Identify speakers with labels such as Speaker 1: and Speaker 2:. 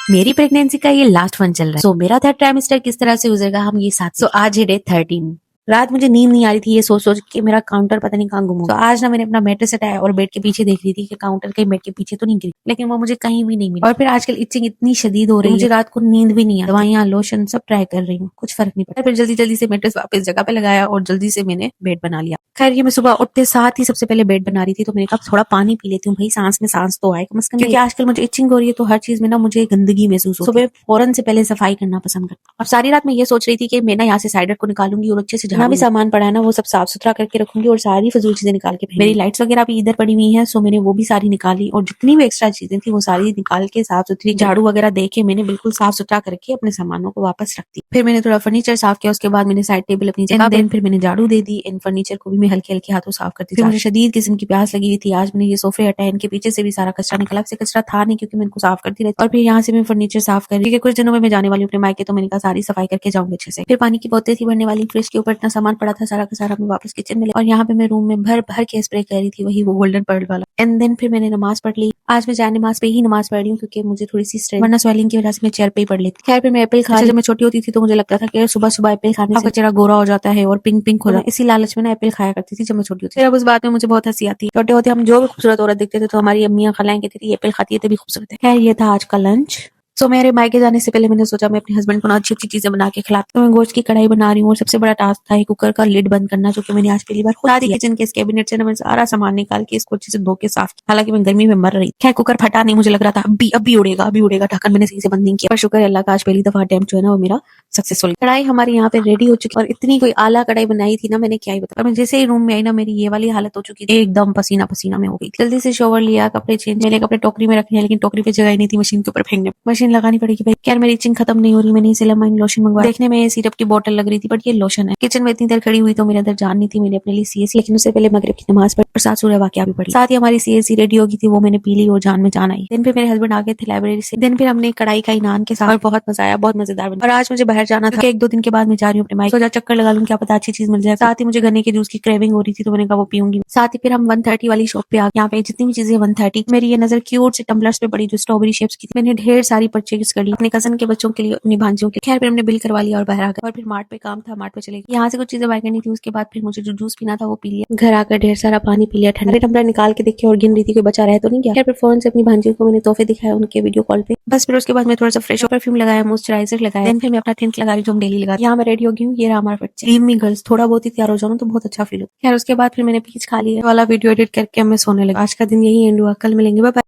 Speaker 1: मेरी प्रेगनेंसी का ये लास्ट वन चल रहा है। सो मेरा थर्ड ट्राइमेस्टर किस तरह से गुजरेगा हम ये साथ। सो आज है डे 13। रात मुझे नींद नहीं आ रही थी ये सोच सोच के मेरा काउंटर पता नहीं कहाँ गुम हो गया। तो आज ना मैंने अपना मैट्रेस हटाया और बेड के पीछे देख रही थी कि काउंटर कहीं बेड के पीछे तो नहीं गिरी, लेकिन वो मुझे कहीं भी नहीं मिली। और फिर आजकल इचिंग इतनी शदीद हो रही है मुझे रात को नींद भी नहीं आ, दवाइयाँ लोशन सब ट्राई कर रही हूँ, कुछ फर्क नहीं पड़ा। फिर जल्दी जल्दी से मैट्रेस वापस जगह पे लगाया और जल्दी से मैंने बेड बना लिया। खैर ये मैं सुबह उठते साथ ही सबसे पहले बेड बना रही थी, तो मैंने कहा थोड़ा पानी पी लेती हूँ भाई, सांस में सांस तो आए कम से कम, क्योंकि आजकल मुझे इचिंग हो रही है तो हर चीज में ना मुझे गंदगी महसूस होती है। सुबह फौरन से पहले सफाई करना पसंद करती हूँ। अब सारी रात मैं ये सोच रही थी कि मैं ना यहाँ से साइडर को निकालूंगी और अच्छे से जहाँ भी सामान पड़ा है ना वो सब साफ सुथरा करके रखूंगी और सारी फजूल चीजें निकाल के मेरी लाइट्स वगैरह भी इधर पड़ी हुई है, सो मैंने वो भी सारी निकाली और जितनी भी एक्स्ट्रा चीजें थी वो सारी निकाल के साफ सुथरी झाड़ू वगैरह दे के मैंने बिल्कुल साफ सुथरा करके अपने सामानों को वापस रख दी। फिर मैंने थोड़ा फर्नीचर साफ किया, उसके बाद मैंने साइड टेबल अपनी जगह देन फिर मैंने झाड़ू दे दी। इन फर्नीचर को भी मैं हल्के हल्के हाथों साफ करती थी। मुझे शदीद किस्म की प्यास लगी हुई थी। आज मैंने ये सोफे हटाए, इनके पीछे से भी सारा कचरा निकला, से कचरा था नहीं क्योंकि मैं इनको साफ करती रहती। और फिर यहाँ से मैं फर्नीचर साफ कर रही थी, कुछ दिनों में मैं जाने वाली हूँ अपने मायके, तो मैंने कहा सारी सफाई करके जाऊंगी अच्छे से। फिर पानी की बोतल थी भरने वाली, फ्रिज के ऊपर इतना सामान पड़ा था सारा का सारा मैं वापस किचन में ले, और यहाँ पे मैं रूम में भर भर के स्प्रे कर रही थी, वही वो गोल्डन पर्ल वाला। एंड देन फिर मैंने नमाज पढ़ ली। आज मैं जाए नमाज पे ही नमाज पढ़ रही हूँ क्योंकि मुझे थोड़ी सी स्ट्रेस, वरना स्वेलिंग की वजह से मैं चेयर पे ही पढ़ लेती। खैर फिर मैं एप्पल खा, जब मैं छोटी होती थी तो मुझे लगता था कि सुबह सुबह एप्पल खाने से चेहरा गोरा हो जाता है और पिंक पिंक हो जाता है, इसी लालच में ना एप्पल खाया करती थी जब मैं छोटी होती थी। फिर अब उस बात में मुझे बहुत हंसी आती है। छोटे होते हम जो भी खूबसूरत औरत दिखते थे तो हमारी अम्मियां खलाएं कहती थी एप्पल खाती है तभी खूबसूरत है। खैर ये था आज का लंच। सो मेरे मायके जाने से पहले मैंने सोचा मैं अपने हस्बैंड को ना अच्छी अच्छी चीजें बना के खिलाती हूँ। तो मैं गोश्त की कढ़ाई बना रही हूँ और सबसे बड़ा टास्क था कुकर का लिड बंद करना, जो कि मैंने आज पहली बार खुद किया। किचन के इस कैबिनेट से ना मैं सारा सामान निकाल के इसको अच्छे से धो के साफ किया। हालांकि मैं गर्मी में मर रही। खैर कुकर फटा नहीं, मुझे लग रहा था अभी उड़ेगा अभी उड़ेगा, ढक्कन मैंने सही से बंद नहीं किया, पर शुक्र है अल्लाह का आज पहली दफा अटेम्प्ट जो है ना वो मेरा सक्सेसफुल। कढ़ाई हमारी यहाँ पे रेडी हो चुकी और इतनी कोई आला कढ़ाई बनाई थी ना मैंने, क्या ही बता। और मैं जैसे ही रूम में आई ना मेरी ये वाली हालत हो चुकी थी, एकदम पसीना पसीना में हो गई। जल्दी से शॉवर लिया, कपड़े चेंज, मैंने कपड़े टोकरी में रखने, लेकिन टोकरी पे जगह नहीं थी मशीन के ऊपर फेंकने, मशीन लगानी पड़ेगी भाई। यार मेरी इचिंग खत्म नहीं हो रही, मैंने सिलामाइन लोशन मंगवाया। देखने में सिरप की बोतल लग रही थी बट ये लोशन है। किचन में इतनी देर खड़ी हुई तो मेरे अंदर जान नहीं थी, मैंने अपने लिए सीएससी, लेकिन उससे पहले मगरिब की नमाज पढ़ी और साथ सूरह वाक़िया भी पढ़ी। साथ ही हमारी सीएससी रेडी होगी थी, वो मैंने पी ली और जान में जान आई। दिन फिर मेरे हस्बैंड आ गए थे लाइब्रेरी से। दिन फिर हमने कढ़ाई का नान के साथ और बहुत मजा आया, बहुत मजेदार बना। और आज मुझे बाहर जाना था, एक दो दिन के बाद मैं जा रही हूँ अपने मायके, सोचा चक्कर लगा लूं, क्या पता अच्छी चीज मिल जाए। साथ ही मुझे गन्ने के जूस की क्रेविंग हो रही थी तो मैंने कहा वो पीऊंगी। साथ ही फिर हम 130 वाली शॉप पे आ गए। यहाँ पे जितनी भी चीजें 130, मेरी ये नजर क्यूट से टम्बलर्स पे पड़ी जो स्ट्रॉबेरी शेप्स की थी, मैंने ढेर सारी परचेज कर ली अपने कजन के बच्चों के लिए, अपनी भांजियों के। खैर फिर हमने बिल करवा लिया और बाहर आ गए। और फिर मार्ट पे काम था, मार्ट पे चले गए। यहाँ से कुछ चीजें बाय करनी थी, उसके बाद फिर मुझे जो जूस पीना था वो पी लिया। घर आकर ढेर सारा पानी पी लिया, ठंडे टम्बलर निकाल के देखे और गिन रही थी कोई बचा रहे तो नहीं गया। फिर फोन से अपनी भांजियों को मैंने तोहफे दिखाए उनके वीडियो कॉल पे। बस फिर उसके बाद मैं थोड़ा सा फ्रेश परफ्यूम लगाया, मॉइस्चराइजर लगाया, देन फिर मैं अपना थिंक लगा रही जो हम डेली लगा। यहाँ मैं रेडी हो गई हूँ, ये रहा हमारा फिट। लीव मी गर्ल्स, थोड़ा बहुत ही तैयार हो जाऊँ तो बहुत अच्छा फील होता है। खैर उसके बाद फिर मैंने पीच खा लिया वाला वीडियो एडिट करके मैं सोने लगा। आज का दिन यही एंड हुआ, कल मिलेंगे, बाय बाय।